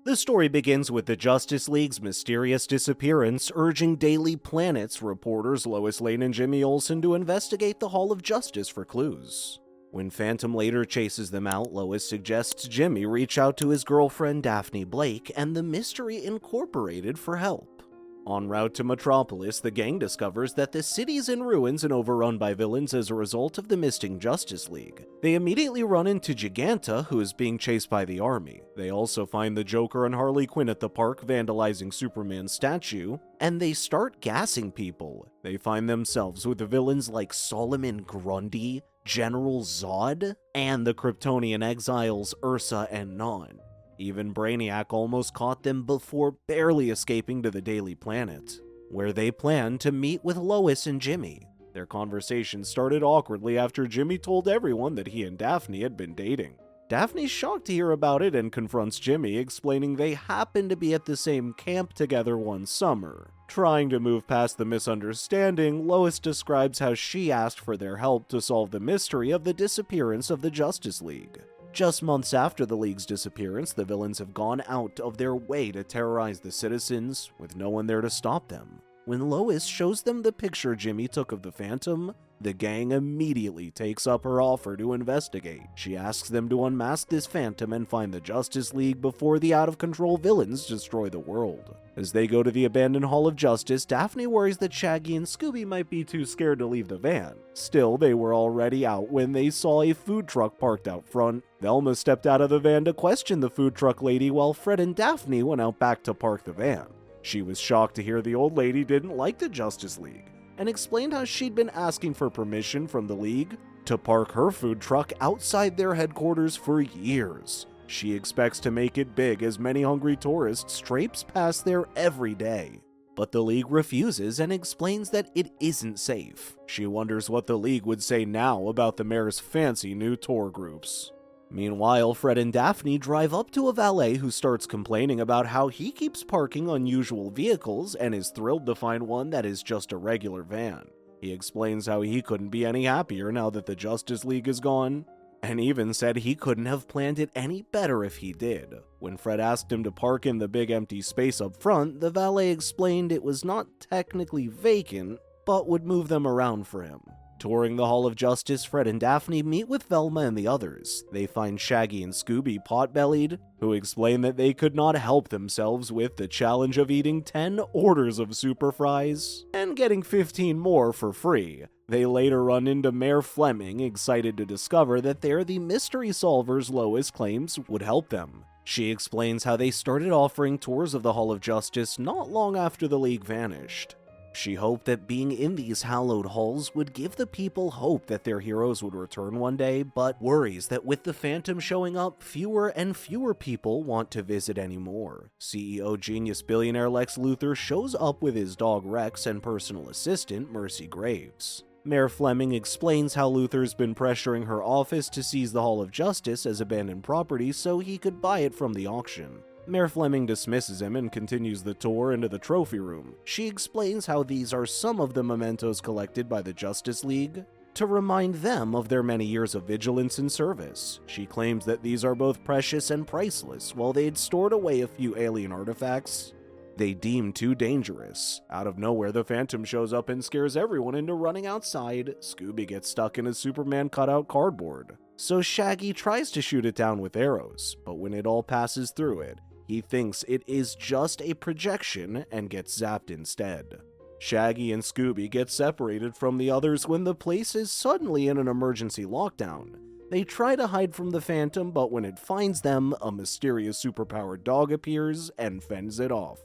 The story begins with the Justice League's mysterious disappearance, urging Daily Planet's reporters Lois Lane and Jimmy Olsen to investigate the Hall of Justice for clues. When Phantom later chases them out, Lois suggests Jimmy reach out to his girlfriend Daphne Blake and the Mystery Incorporated for help. En route to Metropolis, the gang discovers that the city's in ruins and overrun by villains as a result of the missing Justice League. They immediately run into Giganta, who is being chased by the army. They also find the Joker and Harley Quinn at the park vandalizing Superman's statue, and they start gassing people. They find themselves with villains like Solomon Grundy, General Zod, and the Kryptonian exiles Ursa and Non. Even Brainiac almost caught them before barely escaping to the Daily Planet, where they plan to meet with Lois and Jimmy. Their conversation started awkwardly after Jimmy told everyone that he and Daphne had been dating. Daphne's shocked to hear about it and confronts Jimmy, explaining they happened to be at the same camp together one summer. Trying to move past the misunderstanding, Lois describes how she asked for their help to solve the mystery of the disappearance of the Justice League. Just months after the League's disappearance, the villains have gone out of their way to terrorize the citizens, with no one there to stop them. When Lois shows them the picture Jimmy took of the Phantom, the gang immediately takes up her offer to investigate. She asks them to unmask this Phantom and find the Justice League before the out-of-control villains destroy the world. As they go to the abandoned Hall of Justice, Daphne worries that Shaggy and Scooby might be too scared to leave the van. Still, they were already out when they saw a food truck parked out front. Velma stepped out of the van to question the food truck lady while Fred and Daphne went out back to park the van. She was shocked to hear the old lady didn't like the Justice League, and explained how she'd been asking for permission from the League to park her food truck outside their headquarters for years. She expects to make it big as many hungry tourists traipse past there every day. But the League refuses and explains that it isn't safe. She wonders what the League would say now about the mayor's fancy new tour groups. Meanwhile, Fred and Daphne drive up to a valet who starts complaining about how he keeps parking unusual vehicles and is thrilled to find one that is just a regular van. He explains how he couldn't be any happier now that the Justice League is gone, and even said he couldn't have planned it any better if he did. When Fred asked him to park in the big empty space up front, the valet explained it was not technically vacant, but would move them around for him. Touring the Hall of Justice, Fred and Daphne meet with Velma and the others. They find Shaggy and Scooby pot-bellied, who explain that they could not help themselves with the challenge of eating 10 orders of super fries and getting 15 more for free. They later run into Mayor Fleming, excited to discover that they're the mystery solvers Lois claims would help them. She explains how they started offering tours of the Hall of Justice not long after the League vanished. She hoped that being in these hallowed halls would give the people hope that their heroes would return one day, but worries that with the Phantom showing up, fewer and fewer people want to visit anymore. CEO genius billionaire Lex Luthor shows up with his dog Rex and personal assistant Mercy Graves. Mayor Fleming explains how Luthor's been pressuring her office to seize the Hall of Justice as abandoned property so he could buy it from the auction. Mayor Fleming dismisses him and continues the tour into the trophy room. She explains how these are some of the mementos collected by the Justice League to remind them of their many years of vigilance and service. She claims that these are both precious and priceless, while they had stored away a few alien artifacts they deemed too dangerous. Out of nowhere, the Phantom shows up and scares everyone into running outside. Scooby gets stuck in a Superman cutout cardboard, so Shaggy tries to shoot it down with arrows, but when it all passes through it, he thinks it is just a projection and gets zapped instead. Shaggy and Scooby get separated from the others when the place is suddenly in an emergency lockdown. They try to hide from the Phantom, but when it finds them, a mysterious superpowered dog appears and fends it off.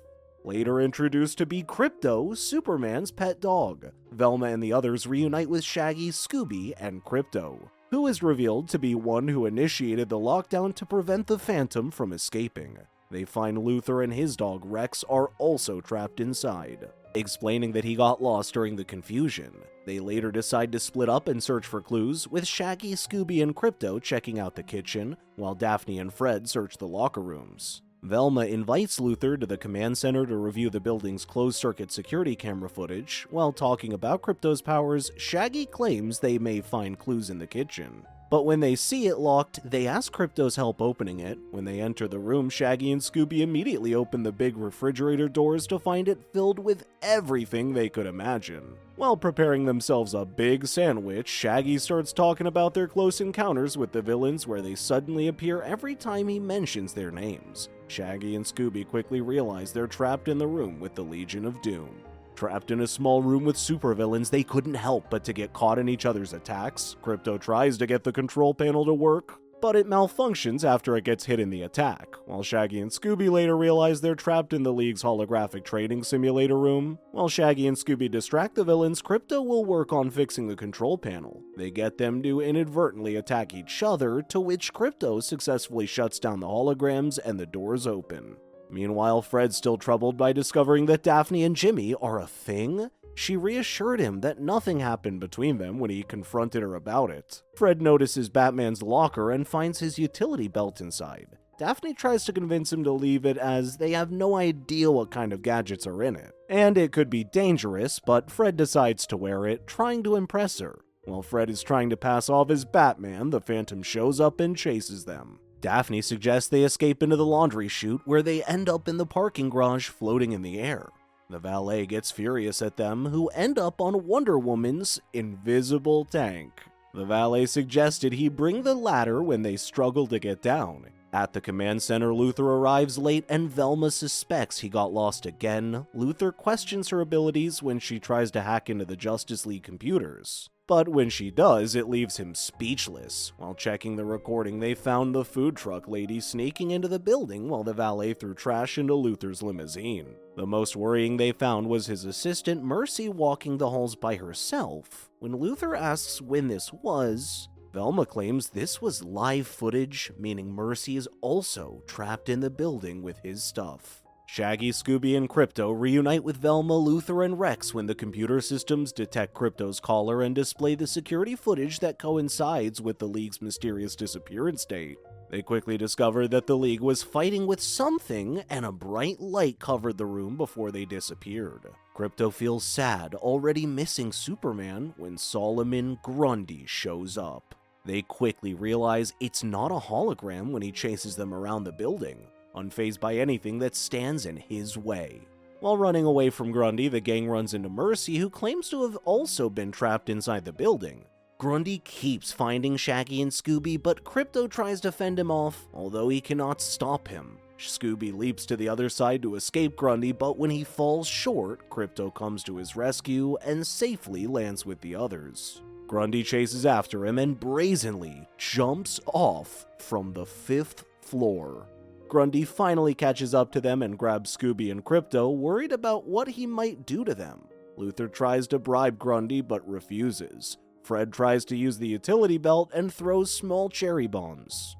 Later introduced to be Crypto, Superman's pet dog. Velma and the others reunite with Shaggy, Scooby, and Crypto, who is revealed to be one who initiated the lockdown to prevent the Phantom from escaping. They find Luthor and his dog Rex are also trapped inside, explaining that he got lost during the confusion. They later decide to split up and search for clues, with Shaggy, Scooby, and Crypto checking out the kitchen, while Daphne and Fred search the locker rooms. Velma invites Luthor to the command center to review the building's closed-circuit security camera footage. While talking about Crypto's powers, Shaggy claims they may find clues in the kitchen, But when they see it locked, they ask Crypto's help opening it. When they enter the room, Shaggy and Scooby immediately open the big refrigerator doors to find it filled with everything they could imagine. While preparing themselves a big sandwich, Shaggy starts talking about their close encounters with the villains where they suddenly appear every time he mentions their names. Shaggy and Scooby quickly realize they're trapped in the room with the Legion of Doom. Trapped in a small room with supervillains, they couldn't help but to get caught in each other's attacks. Crypto tries to get the control panel to work, but it malfunctions after it gets hit in the attack, while Shaggy and Scooby later realize they're trapped in the League's holographic trading simulator room. While Shaggy and Scooby distract the villains, Crypto will work on fixing the control panel. They get them to inadvertently attack each other, to which Crypto successfully shuts down the holograms and the doors open. Meanwhile, Fred's still troubled by discovering that Daphne and Jimmy are a thing. She reassured him that nothing happened between them when he confronted her about it. Fred notices Batman's locker and finds his utility belt inside. Daphne tries to convince him to leave it as they have no idea what kind of gadgets are in it, and it could be dangerous, but Fred decides to wear it, trying to impress her. While Fred is trying to pass off as Batman, the Phantom shows up and chases them. Daphne suggests they escape into the laundry chute, where they end up in the parking garage floating in the air. The valet gets furious at them, who end up on Wonder Woman's invisible tank. The valet suggested he bring the ladder when they struggle to get down. At the command center, Luthor arrives late and Velma suspects he got lost again. Luthor questions her abilities when she tries to hack into the Justice League computers. But when she does, it leaves him speechless. While checking the recording, they found the food truck lady sneaking into the building while the valet threw trash into Luthor's limousine. The most worrying they found was his assistant Mercy walking the halls by herself. When Luthor asks when this was, Velma claims this was live footage, meaning Mercy is also trapped in the building with his stuff. Shaggy, Scooby, and Crypto reunite with Velma, Luthor, and Rex when the computer systems detect Crypto's caller and display the security footage that coincides with the League's mysterious disappearance date. They quickly discover that the League was fighting with something, and a bright light covered the room before they disappeared. Crypto feels sad, already missing Superman, when Solomon Grundy shows up. They quickly realize it's not a hologram when he chases them around the building, unfazed by anything that stands in his way. While running away from Grundy, the gang runs into Mercy, who claims to have also been trapped inside the building. Grundy keeps finding Shaggy and Scooby, but Crypto tries to fend him off, although he cannot stop him. Scooby leaps to the other side to escape Grundy, but when he falls short, Crypto comes to his rescue and safely lands with the others. Grundy chases after him and brazenly jumps off from the 5th floor. Grundy finally catches up to them and grabs Scooby and Crypto, worried about what he might do to them. Luthor tries to bribe Grundy but refuses. Fred tries to use the utility belt and throws small cherry bombs.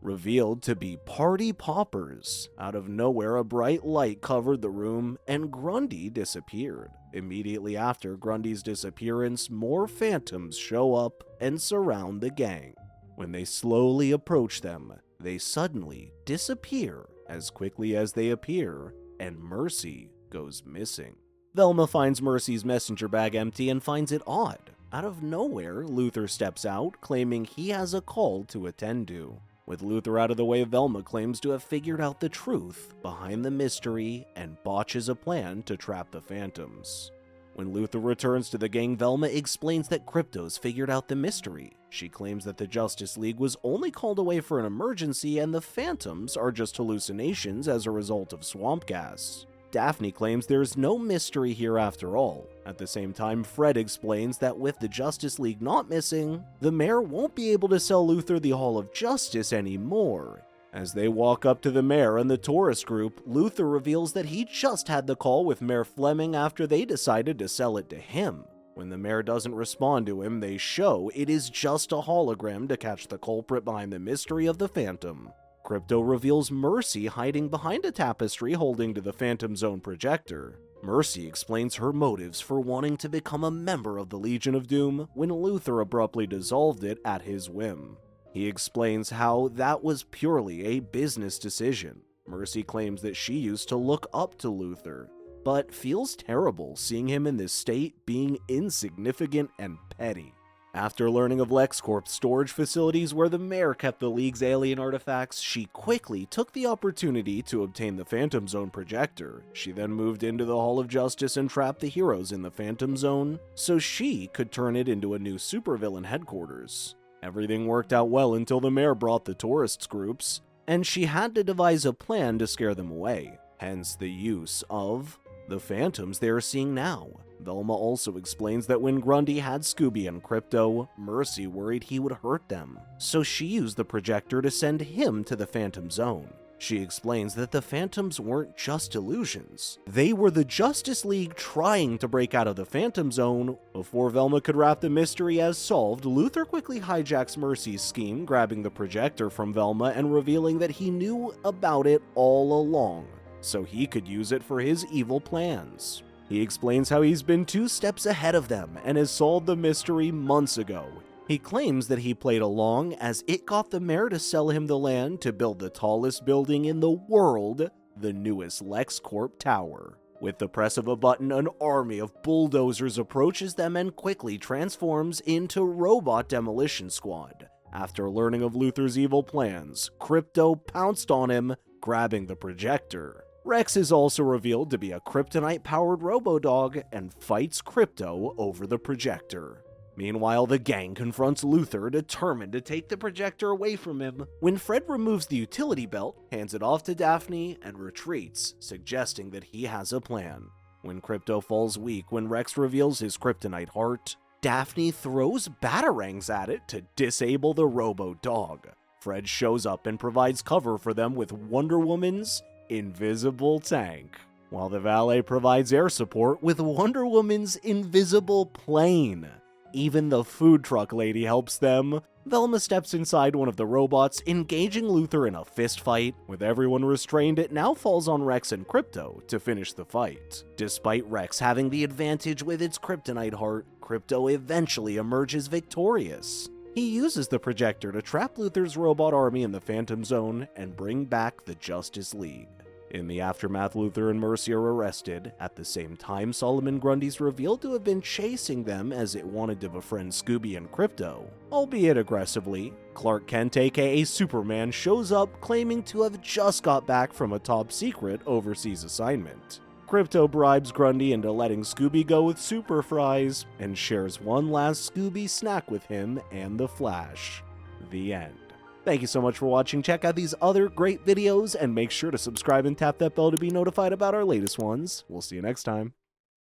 Revealed to be party poppers. Out of nowhere, a bright light covered the room and Grundy disappeared. Immediately after Grundy's disappearance, more phantoms show up and surround the gang. When they slowly approach them, they suddenly disappear as quickly as they appear, and Mercy goes missing. Velma finds Mercy's messenger bag empty and finds it odd. Out of nowhere, Luthor steps out, claiming he has a call to attend to. With Luthor out of the way, Velma claims to have figured out the truth behind the mystery and botches a plan to trap the Phantoms. When Luthor returns to the gang, Velma explains that Crypto's figured out the mystery. She claims that the Justice League was only called away for an emergency and the Phantoms are just hallucinations as a result of swamp gas. Daphne claims there's no mystery here after all. At the same time, Fred explains that with the Justice League not missing, the mayor won't be able to sell Luthor the Hall of Justice anymore. As they walk up to the mayor and the tourist group, Luthor reveals that he just had the call with Mayor Fleming after they decided to sell it to him. When the mayor doesn't respond to him, they show it is just a hologram to catch the culprit behind the mystery of the Phantom. Crypto reveals Mercy hiding behind a tapestry holding to the Phantom's own projector. Mercy explains her motives for wanting to become a member of the Legion of Doom when Luthor abruptly dissolved it at his whim. He explains how that was purely a business decision. Mercy claims that she used to look up to Luthor, but feels terrible seeing him in this state, being insignificant and petty. After learning of LexCorp's storage facilities where the mayor kept the League's alien artifacts, she quickly took the opportunity to obtain the Phantom Zone projector. She then moved into the Hall of Justice and trapped the heroes in the Phantom Zone so she could turn it into a new supervillain headquarters. Everything worked out well until the mayor brought the tourists groups, and she had to devise a plan to scare them away, hence the use of the phantoms they are seeing now. Velma also explains that when Grundy had Scooby and Crypto, Mercy worried he would hurt them, so she used the projector to send him to the Phantom Zone. She explains that the Phantoms weren't just illusions. They were the Justice League trying to break out of the Phantom Zone. Before Velma could wrap the mystery as solved, Luthor quickly hijacks Mercy's scheme, grabbing the projector from Velma and revealing that he knew about it all along, so he could use it for his evil plans. He explains how he's been 2 steps ahead of them and has solved the mystery months ago. He claims that he played along as it got the mayor to sell him the land to build the tallest building in the world, the newest LexCorp Tower. With the press of a button, an army of bulldozers approaches them and quickly transforms into Robot Demolition Squad. After learning of Luthor's evil plans, Crypto pounced on him, grabbing the projector. Rex is also revealed to be a kryptonite-powered robo-dog and fights Crypto over the projector. Meanwhile, the gang confronts Luthor, determined to take the projector away from him, when Fred removes the utility belt, hands it off to Daphne, and retreats, suggesting that he has a plan. When Crypto falls weak when Rex reveals his kryptonite heart, Daphne throws batarangs at it to disable the robo-dog. Fred shows up and provides cover for them with Wonder Woman's invisible tank, while the valet provides air support with Wonder Woman's invisible plane. Even the food truck lady helps them. Velma steps inside one of the robots, engaging Luthor in a fist fight. With everyone restrained, it now falls on Rex and Crypto to finish the fight. Despite Rex having the advantage with its kryptonite heart, Crypto eventually emerges victorious. He uses the projector to trap Luthor's robot army in the Phantom Zone and bring back the Justice League. In the aftermath, Luthor and Mercy are arrested. At the same time, Solomon Grundy's revealed to have been chasing them as it wanted to befriend Scooby and Crypto, albeit aggressively. Clark Kent, aka Superman, shows up claiming to have just got back from a top-secret overseas assignment. Crypto bribes Grundy into letting Scooby go with super fries, and shares one last Scooby snack with him and the Flash. The end. Thank you so much for watching. Check out these other great videos, and make sure to subscribe and tap that bell to be notified about our latest ones. We'll see you next time.